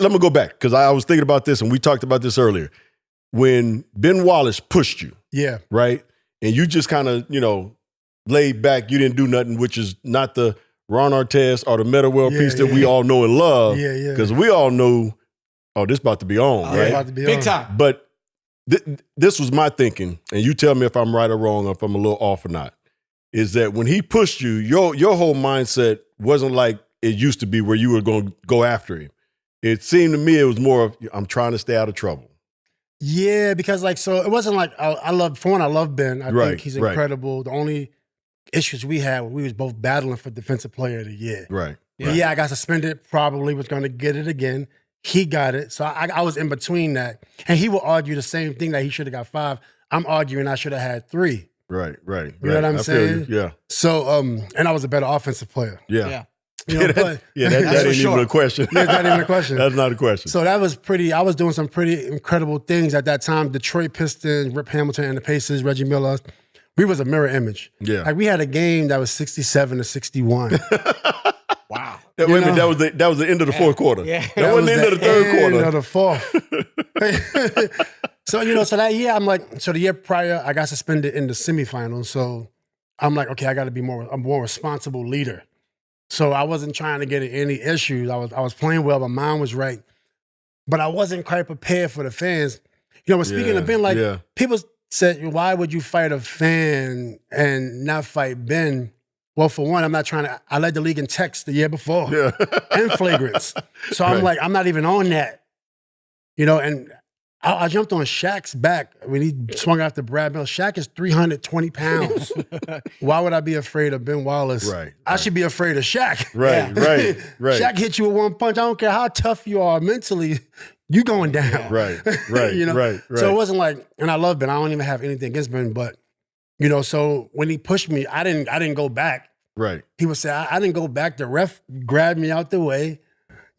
let me go back because I was thinking about this and we talked about this earlier. When Ben Wallace pushed you, right, and you just kind of laid back, you didn't do nothing, which is not the Ron Artest or the Metta piece that we all know and love. Because we all know, this about to be on, right? About to be big on. time. But this was my thinking, and you tell me if I'm right or wrong, or if I'm a little off or not. Is that when he pushed you, your whole mindset wasn't like it used to be, where you were going to go after him. It seemed to me it was more of, I'm trying to stay out of trouble. Yeah, because so it wasn't like I love Ben. I think he's incredible. The only issues we had, we was both battling for Defensive Player of the Year. Right. Yeah, I got suspended, probably was going to get it again. He got it. So I was in between that. And he will argue the same thing, that he should have got 5. I'm arguing I should have had 3. Right. You know what I'm saying? Yeah. So, and I was a better offensive player. Yeah. That ain't even a question. Yeah, it's not even a question. That's not a question. So that was I was doing some pretty incredible things at that time. Detroit Pistons, Rip Hamilton and the Pacers, Reggie Miller. We was a mirror image. Yeah. Like we had a game that was 67-61. Wow. Wait a minute, that was the end of the fourth quarter. Yeah. That wasn't the end of the third quarter. End of the fourth. So, so that year, so the year prior, I got suspended in the semifinals. So I'm like, okay, I got to be a more responsible leader. So I wasn't trying to get in any issues. I was playing well. My mind was right. But I wasn't quite prepared for the fans. Speaking of Ben, people said, why would you fight a fan and not fight Ben? Well, for one, I led the league in text the year before and flagrants. So I'm like, I'm not even on that. And I jumped on Shaq's back when he swung after Brad Miller. Shaq is 320 pounds. Why would I be afraid of Ben Wallace? Right. I should be afraid of Shaq. Right. Shaq hit you with one punch. I don't care how tough you are mentally, you going down. Right. So it wasn't like, and I love Ben. I don't even have anything against Ben, but so when he pushed me, I didn't go back. Right. He would say, I didn't go back. The ref grabbed me out the way.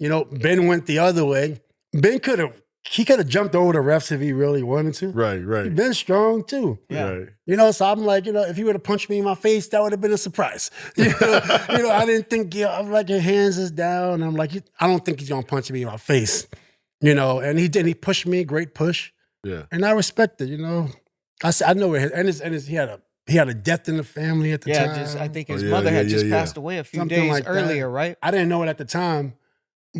Ben went the other way. Ben could have jumped over the refs if he really wanted to. Right. Ben's strong too. Yeah. Right. So I'm like, if he would have punched me in my face, that would have been a surprise. I didn't think, I'm like, your hands is down. I'm like, I don't think he's gonna punch me in my face. And he did. He pushed me, great push. Yeah. And I respect it. I know where he had a death in the family at the time. Yeah, I think his mother had just passed away a few days earlier, right? I didn't know it at the time.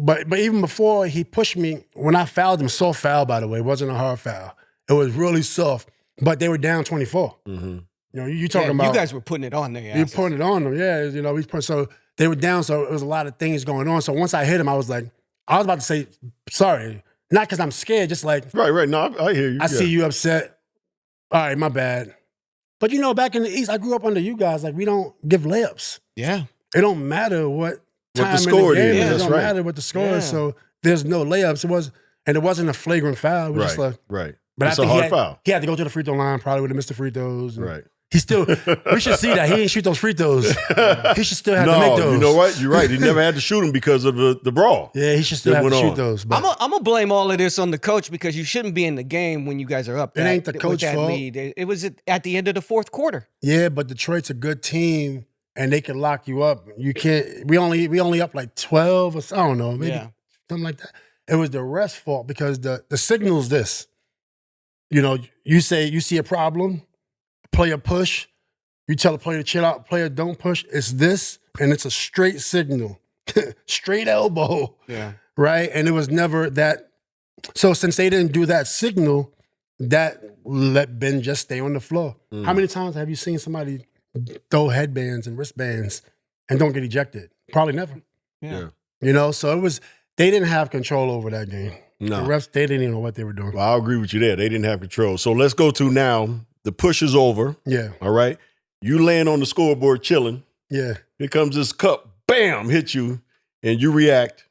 But even before he pushed me, when I fouled him, soft foul, by the way, it wasn't a hard foul. It was really soft. But they were down 24. Mm-hmm. You talking about... You guys were putting it on there. You putting it on them, yeah. So they were down, so it was a lot of things going on. So once I hit him, I was about to say, sorry. Not because I'm scared, just like... Right. No, I hear you. I see you upset. All right, my bad. But back in the East, I grew up under you guys. Like, we don't give layups. Yeah. It don't matter what the score in the game is. It don't matter what the score is. So there's no layups. It wasn't a flagrant foul. It was just like, right. But it's I think a hard foul. He had to go to the free throw line. Probably would have missed the free throws. Right. We should see that he didn't shoot those free throws. He should still have to make those. You know what? You're right. He never had to shoot them because of the brawl. Yeah, he should still have to shoot those. I'm gonna blame all of this on the coach, because you shouldn't be in the game when you guys are up. It ain't the coach's fault. Lead. It was at the end of the fourth quarter. Yeah, but Detroit's a good team, and they can lock you up. You can't. We only up like 12 or I don't know, maybe something like that. It was the ref's fault, because the signal's this. You see a problem, player push. You tell a player to chill out, player don't push. It's this, and it's a straight signal, straight elbow. Yeah. Right? And it was never that. So since they didn't do that signal, that let Ben just stay on the floor. How many times have you seen somebody throw headbands and wristbands and don't get ejected? Probably never. Yeah. So they didn't have control over that game. No. The refs, they didn't even know what they were doing. Well, I'll agree with you there. They didn't have control. So let's go to now, the push is over. Yeah. All right? You laying on the scoreboard chilling. Yeah. Here comes this cup, bam, hit you, and you react,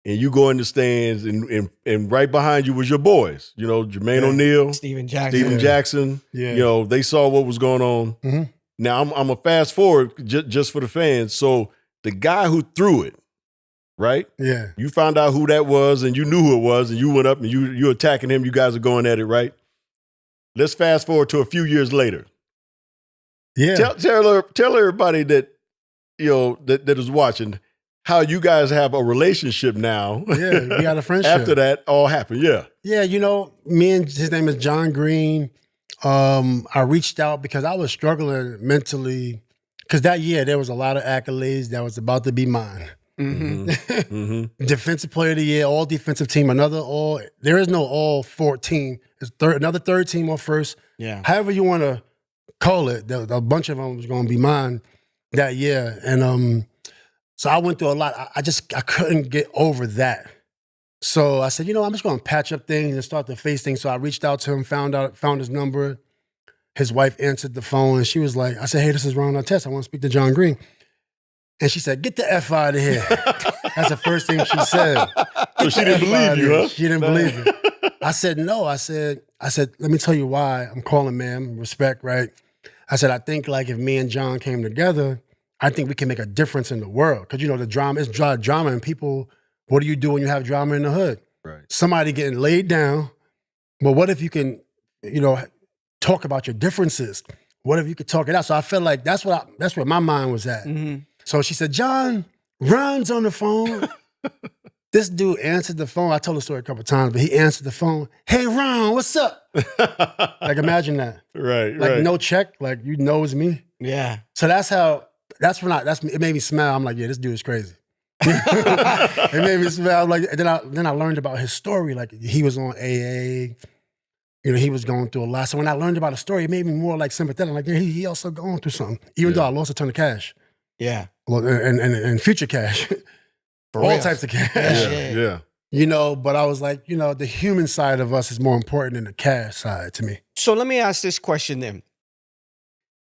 and you go in the stands, and right behind you was your boys. Jermaine O'Neal, Steven Jackson. Jackson. Yeah. They saw what was going on. Mm-hmm. Now, I'm a fast forward just for the fans. So the guy who threw it, right? Yeah. You found out who that was, and you knew who it was, and you went up and you're attacking him. You guys are going at it, right? Let's fast forward to a few years later. Yeah. Tell everybody that that is watching how you guys have a relationship now. Yeah, we got a friendship. After that all happened, yeah. Yeah, you know, his name is John Green. I reached out because I was struggling mentally. Because that year, there was a lot of accolades that was about to be mine. Defensive player of the year, all defensive team, there is no all 14. It's another third team or first. Yeah. However you want to call it, a bunch of them was going to be mine that year. And so I went through a lot. I couldn't get over that. So I said, you know, I'm just going to patch up things and start to face things. So I reached out to him, found his number. His wife answered the phone and she was like, I said, hey, this is Ron Artest. I want to speak to John Green. And she said, get the F out of here. That's the first thing she said. So she didn't believe you, huh? She didn't believe it. I said, no. I said, let me tell you why I'm calling, ma'am. Respect, right? I said, I think like if me and John came together, I think we can make a difference in the world. Because, you know, the drama is drama and people, what do you do when you have drama in the hood? Right. Somebody getting laid down. But what if you can, you know, talk about your differences? What if you could talk it out? So I felt like that's where my mind was at. So she said, John, Ron's on the phone. This dude answered the phone. I told the story a couple of times, but he answered the phone. Hey, Ron, what's up? Like, imagine that. Right, like, no check. Like, you know it's me. Yeah. So it made me smile. I'm like, yeah, this dude is crazy. It made me smile. Like, then I learned about his story. Like, he was on AA. You know, he was going through a lot. So when I learned about his story, it made me more like sympathetic. Like, yeah, he also going through something. Even though I lost a ton of cash. Yeah. And future cash. For all real. types of cash. Yeah. You know, but I was like, you know, the human side of us is more important than the cash side to me. So let me ask this question then.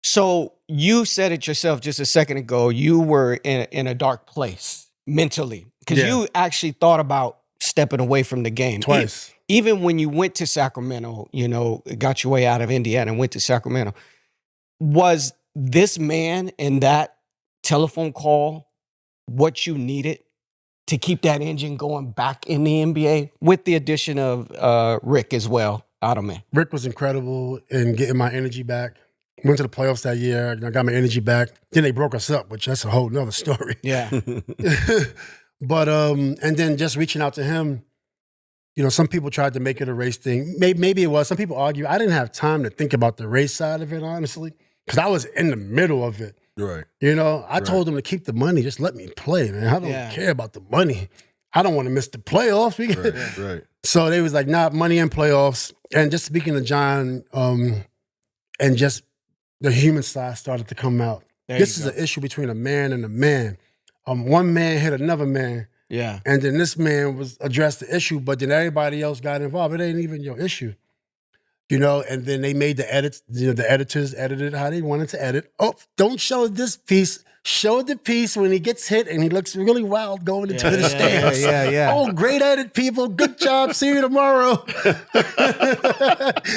So you said it yourself just a second ago, you were in a dark place mentally because you actually thought about stepping away from the game. Twice. Even when you went to Sacramento, you know, got your way out of Indiana and went to Sacramento, was this man and that telephone call what you needed to keep that engine going back in the NBA with the addition of Rick as well, Ottoman? Rick was incredible in getting my energy back. Went to the playoffs that year. I got my energy back. Then they broke us up, which that's a whole nother story. Yeah. But, and then just reaching out to him, you know, some people tried to make it a race thing. Maybe it was. Some people argue. I didn't have time to think about the race side of it, honestly, because I was in the middle of it. Right. You know, I told them to keep the money. Just let me play, man. I don't care about the money. I don't want to miss the playoffs. Right. So they was like, nah, money and playoffs. And just speaking to John, and just the human side started to come out. This is an issue between a man and a man. One man hit another man. Yeah. And then this man was addressed the issue, but then everybody else got involved. It ain't even your issue. You know, and then they made the edits, you know, the editors edited how they wanted to edit. Oh, don't show this piece. Show the piece when he gets hit and he looks really wild going into the stands. Yeah. Oh, great edit, people. Good job. See you tomorrow.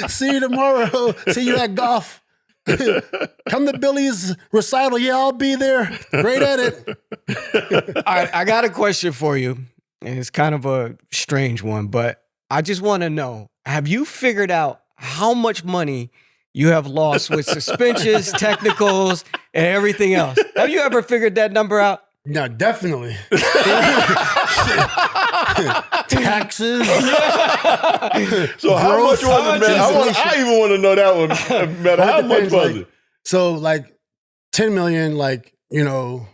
See you tomorrow. See you at golf. Come to Billy's recital. Yeah, I'll be there. Great edit. All right, I got a question for you. And it's kind of a strange one, but I just want to know, have you figured out how much money you have lost with suspensions, technicals, and everything else? Have you ever figured that number out? No, definitely. Taxes. So how much was it, man? I even want to know that one, man. How much was it? So like 10 million, like, you know,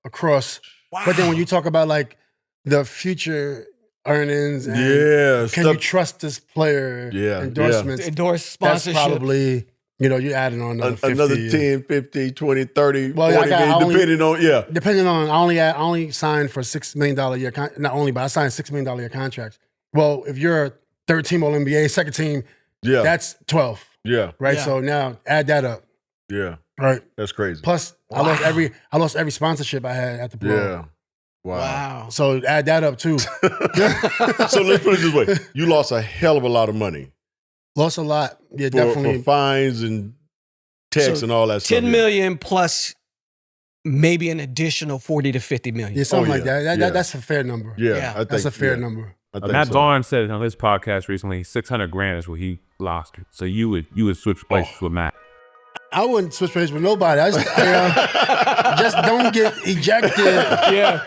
across. Wow. But then when you talk about like the future earnings and can you trust this player? Endorsements. Endorse sponsorship. That's probably, you know, you're adding on another 10, 50, 20, 30, 40 depending on, Depending on, I only signed for $6 million a year, not only, but I signed $6 million a year contracts. Well, if you're a third team All-NBA, second team, that's 12. Yeah. Right? Yeah. So now add that up. Yeah. Right. That's crazy. Plus, I lost every sponsorship I had at the pro. Yeah. Wow. So add that up too. So let's put it this way. You lost a hell of a lot of money. Lost a lot. Yeah, definitely. For fines and tax and all that stuff. 10 million plus maybe an additional 40 to 50 million. Yeah, something like that. That's a fair number. Yeah. I think, that's a fair number. Matt Barnes said on his podcast recently, $600,000 is what he lost. So you would switch places with Matt. I wouldn't switch places with nobody. I just don't get ejected. Yeah.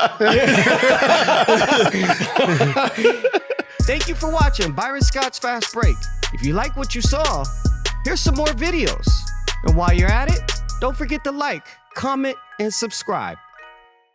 Thank you for watching Byron Scott's Fast Break. If you like what you saw, here's some more videos. And while you're at it, don't forget to like, comment, and subscribe.